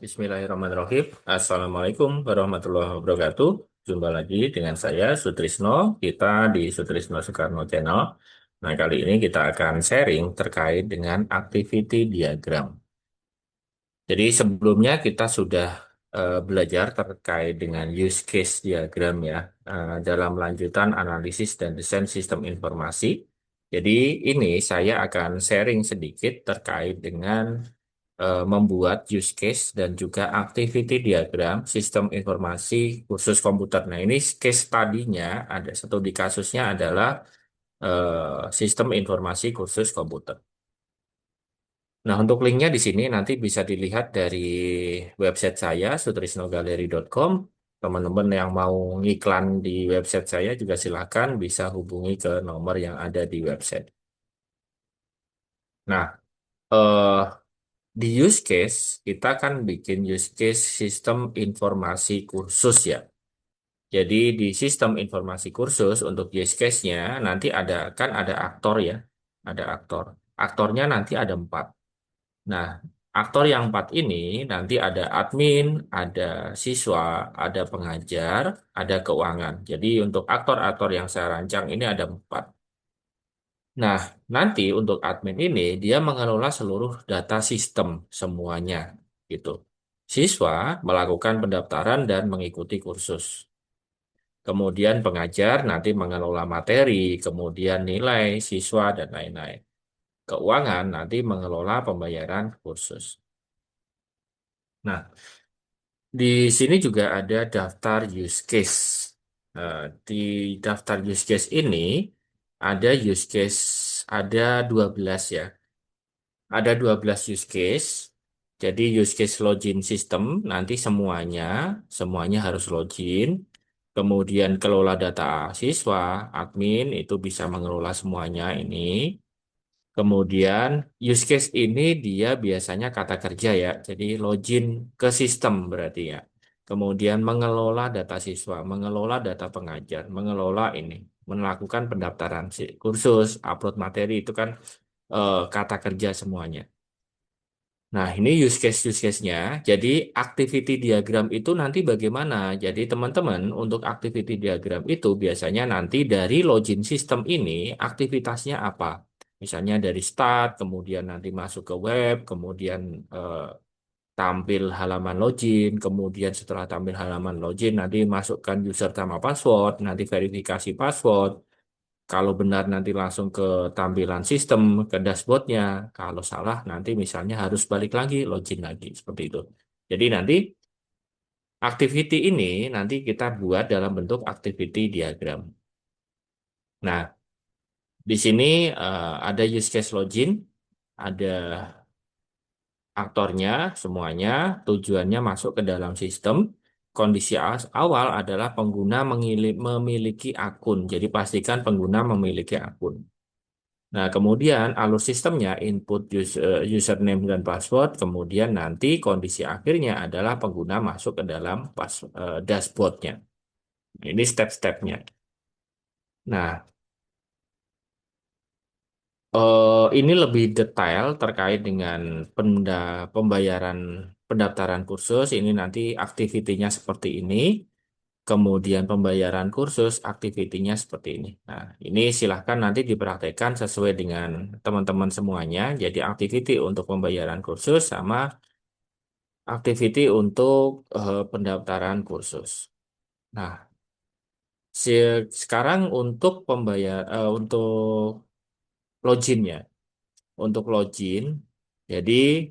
Bismillahirrahmanirrahim. Assalamualaikum warahmatullahi wabarakatuh. Jumpa lagi dengan saya Sutrisno. Kita di Sutrisno Soekarno Channel. Nah, kali ini kita akan sharing terkait dengan activity diagram. Jadi sebelumnya kita sudah belajar terkait dengan use case diagram ya, dalam lanjutan analisis dan desain sistem informasi. Jadi ini saya akan sharing sedikit terkait dengan membuat use case dan juga activity diagram sistem informasi khusus komputer. Nah, ini case tadinya ada studi kasusnya adalah sistem informasi khusus komputer. Nah, untuk linknya di sini nanti bisa dilihat dari website saya, sutrisnogaleri.com. Teman-teman yang mau ngiklan di website saya juga silakan bisa hubungi ke nomor yang ada di website. Nah, eh, di use case, kita kan bikin use case sistem informasi kursus ya. Jadi di sistem informasi kursus untuk use case-nya nanti ada aktor ya. Ada aktor. Aktornya nanti ada 4. Nah, aktor yang 4 ini nanti ada admin, ada siswa, ada pengajar, ada keuangan. Jadi untuk aktor-aktor yang saya rancang ini ada 4. Nah, nanti untuk admin ini dia mengelola seluruh data sistem semuanya gitu. Siswa melakukan pendaftaran dan mengikuti kursus. Kemudian pengajar nanti mengelola materi, kemudian nilai siswa dan lain-lain. Keuangan nanti mengelola pembayaran kursus. Nah, di sini juga ada daftar use case. Di daftar use case ini ada use case ada 12 ya. Ada 12 use case. Jadi use case login system nanti semuanya harus login. Kemudian kelola data siswa, admin itu bisa mengelola semuanya ini. Kemudian use case ini dia biasanya kata kerja ya. Jadi login ke sistem berarti ya. Kemudian mengelola data siswa, mengelola data pengajar, mengelola ini, melakukan pendaftaran kursus, upload materi itu kan kata kerja semuanya. Nah, ini use case-nya. Jadi, activity diagram itu nanti bagaimana? Jadi, teman-teman, untuk activity diagram itu biasanya nanti dari login system ini, aktivitasnya apa? Misalnya dari start, kemudian nanti masuk ke web, kemudian eh, tampil halaman login, kemudian setelah tampil halaman login, nanti masukkan user sama password, nanti verifikasi password, kalau benar nanti langsung ke tampilan sistem, ke dashboardnya. Kalau salah nanti misalnya harus balik lagi, login lagi, seperti itu. Jadi nanti activity ini nanti kita buat dalam bentuk activity diagram. Nah, di sini ada use case login, ada aktornya, semuanya, tujuannya masuk ke dalam sistem. Kondisi awal adalah pengguna memiliki akun. Jadi pastikan pengguna memiliki akun. Nah, kemudian alur sistemnya input username dan password, kemudian nanti kondisi akhirnya adalah pengguna masuk ke dalam dashboardnya. Ini step-stepnya. Nah, ini lebih detail terkait dengan pembayaran pendaftaran kursus. Ini nanti aktivitinya seperti ini. Kemudian pembayaran kursus, aktivitinya seperti ini. Nah, ini silahkan nanti dipraktekkan sesuai dengan teman-teman semuanya. Jadi aktiviti untuk pembayaran kursus sama aktiviti untuk pendaftaran kursus. Nah, sekarang untuk untuk login ya. Untuk login, jadi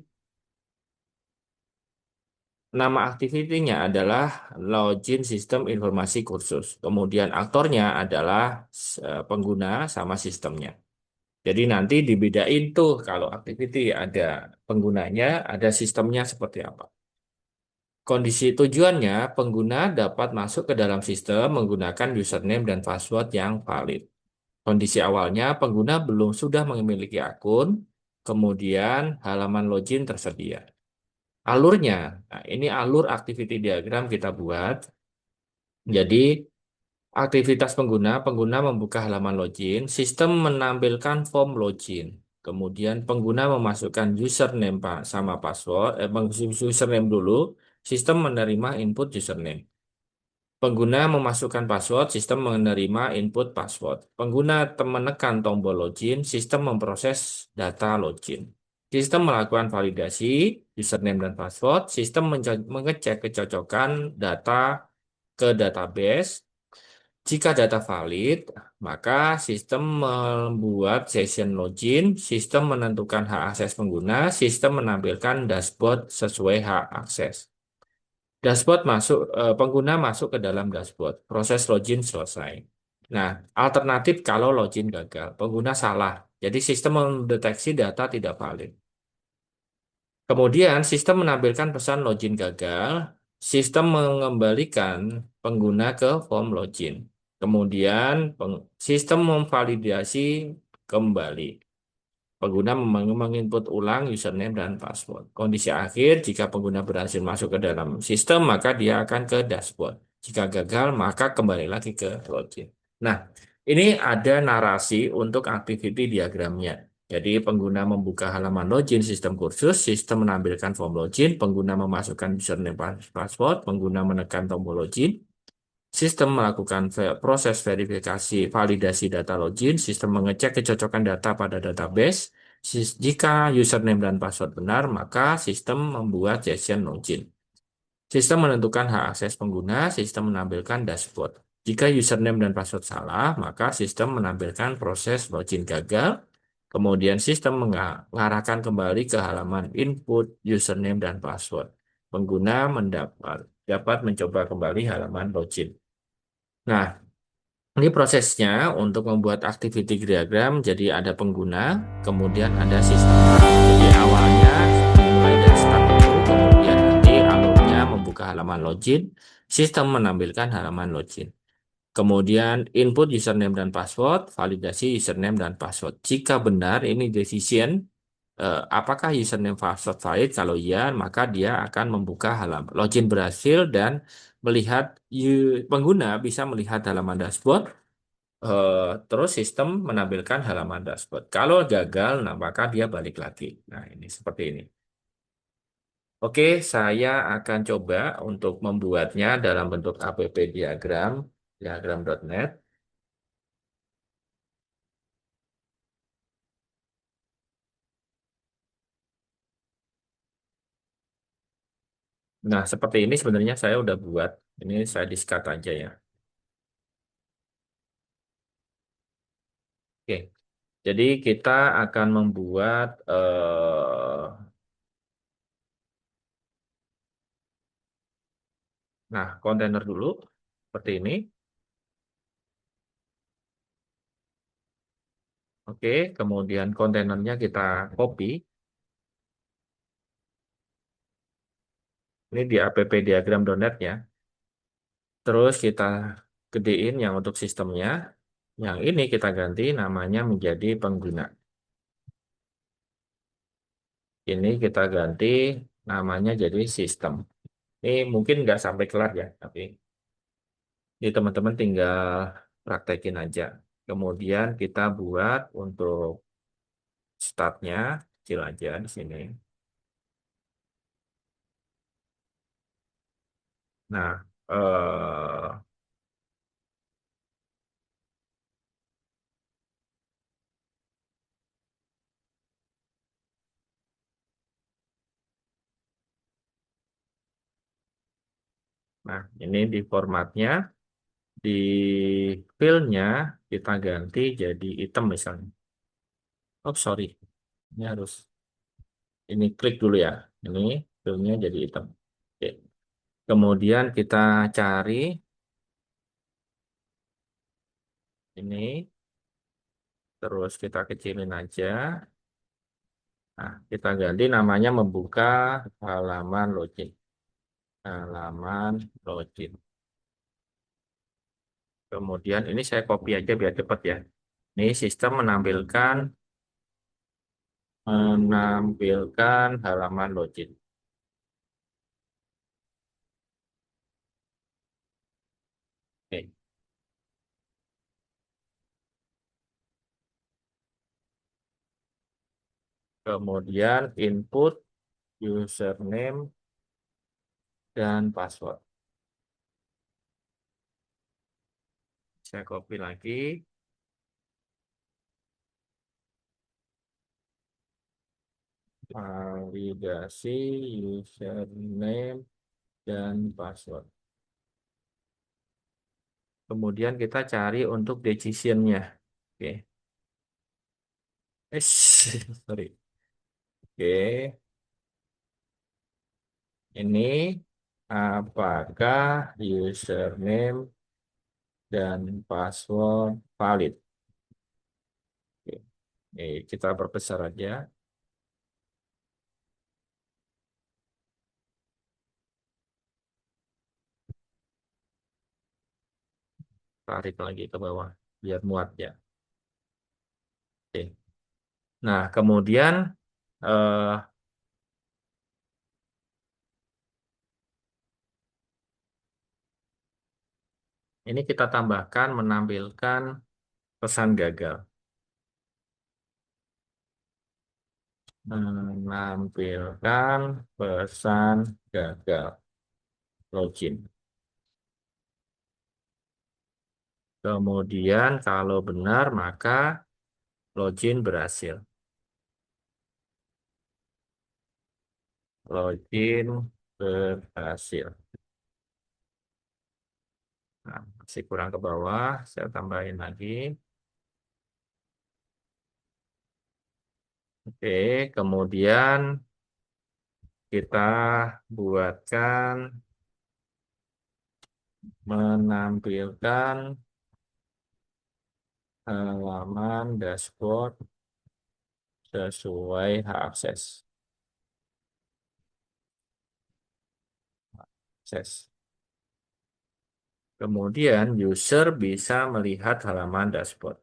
nama aktivitinya adalah login sistem informasi kursus. Kemudian aktornya adalah pengguna sama sistemnya. Jadi nanti dibedain tuh kalau activity ada penggunanya, ada sistemnya seperti apa. Kondisi tujuannya, pengguna dapat masuk ke dalam sistem menggunakan username dan password yang valid. Kondisi awalnya, pengguna belum sudah memiliki akun, kemudian halaman login tersedia. Alurnya, nah ini alur activity diagram kita buat. Jadi, aktivitas pengguna, pengguna membuka halaman login, sistem menampilkan form login. Kemudian pengguna memasukkan username sama password, username dulu, sistem menerima input username. Pengguna memasukkan password, sistem menerima input password. Pengguna menekan tombol login, sistem memproses data login. Sistem melakukan validasi username dan password, sistem mengecek kecocokan data ke database. Jika data valid, maka sistem membuat session login, sistem menentukan hak akses pengguna, sistem menampilkan dashboard sesuai hak akses. Pengguna masuk ke dalam dashboard. Proses login selesai. Nah, alternatif kalau login gagal, pengguna salah. Jadi sistem mendeteksi data tidak valid. Kemudian sistem menampilkan pesan login gagal. Sistem mengembalikan pengguna ke form login. Kemudian sistem memvalidasi kembali. Pengguna menginput ulang username dan password. Kondisi akhir, jika pengguna berhasil masuk ke dalam sistem, maka dia akan ke dashboard. Jika gagal, maka kembali lagi ke login. Nah, ini ada narasi untuk activity diagramnya. Jadi, pengguna membuka halaman login sistem kursus, sistem menampilkan form login, pengguna memasukkan username dan password, pengguna menekan tombol login, sistem melakukan proses verifikasi validasi data login, sistem mengecek kecocokan data pada database. Jika username dan password benar, maka sistem membuat session login. Sistem menentukan hak akses pengguna, sistem menampilkan dashboard. Jika username dan password salah, maka sistem menampilkan proses login gagal. Kemudian sistem mengarahkan kembali ke halaman input username dan password. Pengguna dapat mencoba kembali halaman login. Nah, ini prosesnya untuk membuat activity diagram, jadi ada pengguna, kemudian ada sistem. Jadi awalnya dimulai dari start dulu, kemudian nanti alurnya membuka halaman login, sistem menampilkan halaman login. Kemudian input username dan password, validasi username dan password. Jika benar ini decision, apakah username password valid? Kalau iya, maka dia akan membuka halaman login berhasil dan melihat pengguna bisa melihat halaman dashboard. Terus sistem menampilkan halaman dashboard. Kalau gagal, nah maka dia balik lagi. Nah, ini seperti ini. Oke, saya akan coba untuk membuatnya dalam bentuk app diagram, diagram.net. Nah, seperti ini sebenarnya saya udah buat. Ini saya di-scat aja ya. Oke, jadi kita akan membuat, nah, kontainer dulu, seperti ini. Oke, kemudian kontainernya kita copy. Ini di app diagram.net ya. Terus kita gedein yang untuk sistemnya. Yang ini kita ganti namanya menjadi pengguna. Ini kita ganti namanya jadi sistem. Ini mungkin nggak sampai kelar ya, tapi ini teman-teman tinggal praktekin aja. Kemudian kita buat untuk startnya kecil aja di sini. Nah, nah ini di formatnya, di fillnya kita ganti jadi item misalnya. Oh sorry, ini harus ini klik dulu ya. Ini fillnya jadi hitam. Oke. Kemudian kita cari ini, terus kita kecilin aja. Nah, kita ganti namanya membuka halaman login. Halaman login. Kemudian ini saya copy aja biar cepat ya. Ini sistem menampilkan halaman login. Oke. Kemudian input username dan password. Saya copy lagi. Validasi username dan password. Kemudian kita cari untuk decision-nya. Oke. Sorry. Oke. Ini apakah username dan password valid? Oke. Ini kita perbesar aja. Tarik lagi ke bawah biar muat ya. Oke. Nah, kemudian eh, ini kita tambahkan menampilkan pesan gagal. Menampilkan pesan gagal login. Kemudian kalau benar maka login berhasil. Login berhasil. Nah, masih kurang ke bawah, saya tambahin lagi. Oke, kemudian kita buatkan menampilkan halaman dashboard sesuai hak akses. Akses. Kemudian user bisa melihat halaman dashboard.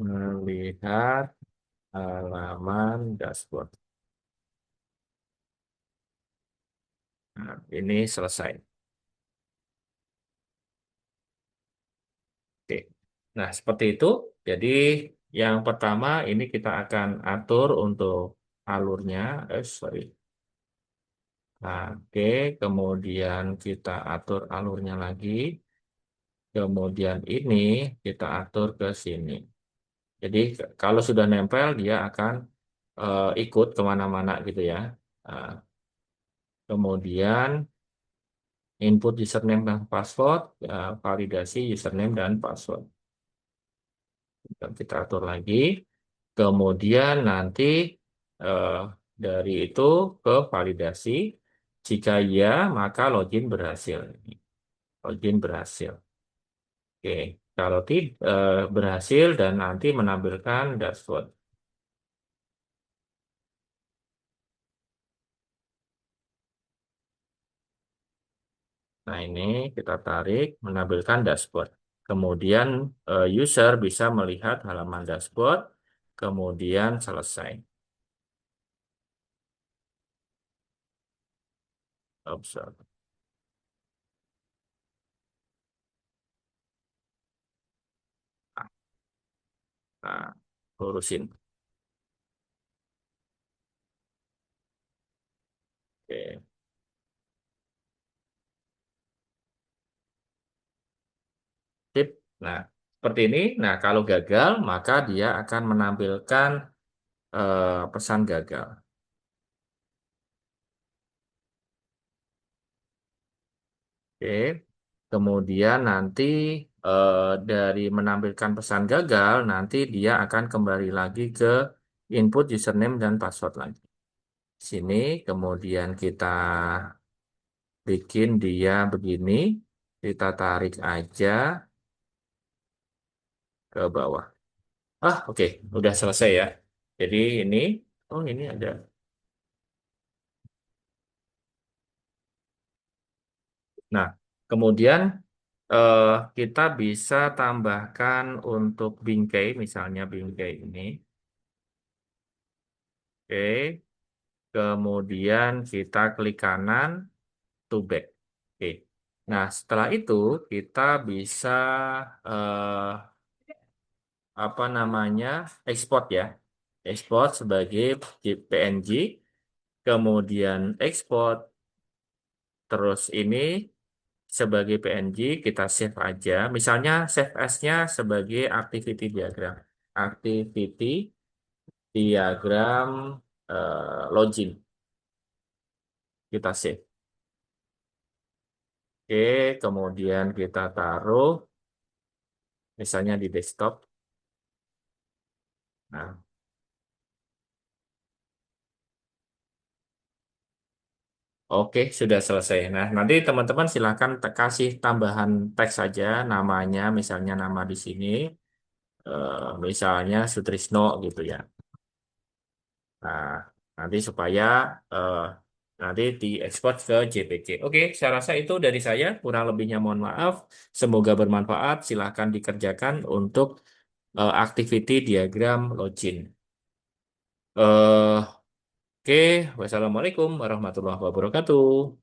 Melihat halaman dashboard. Nah, ini selesai. Oke. Nah, seperti itu. Jadi, yang pertama ini kita akan atur untuk alurnya. Sorry. Nah, oke, kemudian kita atur alurnya lagi. Kemudian ini kita atur ke sini. Jadi, kalau sudah nempel, dia akan ikut kemana-mana gitu ya. Nah, kemudian input username dan password, validasi username dan password. Kita atur lagi. Kemudian nanti eh, dari itu ke validasi. Jika ya, maka login berhasil. Login berhasil. Oke, kalau tidak berhasil dan nanti menampilkan dashboard. Nah, ini kita tarik menampilkan dashboard. Kemudian user bisa melihat halaman dashboard, kemudian selesai. Observe. Nah, urusin. Oke. Tip. Nah, seperti ini. Nah, kalau gagal, maka dia akan menampilkan pesan gagal. Oke. Kemudian nanti dari menampilkan pesan gagal, nanti dia akan kembali lagi ke input username dan password lagi. Sini, kemudian kita bikin dia begini, kita tarik aja ke bawah. Oke, udah selesai ya. Jadi ini, oh ini ada. Nah, kemudian eh, kita bisa tambahkan untuk bingkai, misalnya bingkai ini. Oke, kemudian kita klik kanan, to back. Oke. Nah, setelah itu kita bisa eh, apa namanya ekspor ya, ekspor sebagai PNG, kemudian ekspor terus ini sebagai PNG kita save aja. Misalnya save as-nya sebagai activity diagram, activity diagram login kita save. Oke, kemudian kita taruh misalnya di desktop. Nah, oke, sudah selesai. Nah, nanti teman-teman silakan kasih tambahan teks saja namanya, misalnya nama di sini, misalnya Sutrisno gitu ya. Nah, nanti supaya eh, nanti diekspor ke JPG. Oke, saya rasa itu dari saya. Kurang lebihnya mohon maaf. Semoga bermanfaat. Silakan dikerjakan untuk activity diagram login. Oke, wassalamualaikum warahmatullahi wabarakatuh.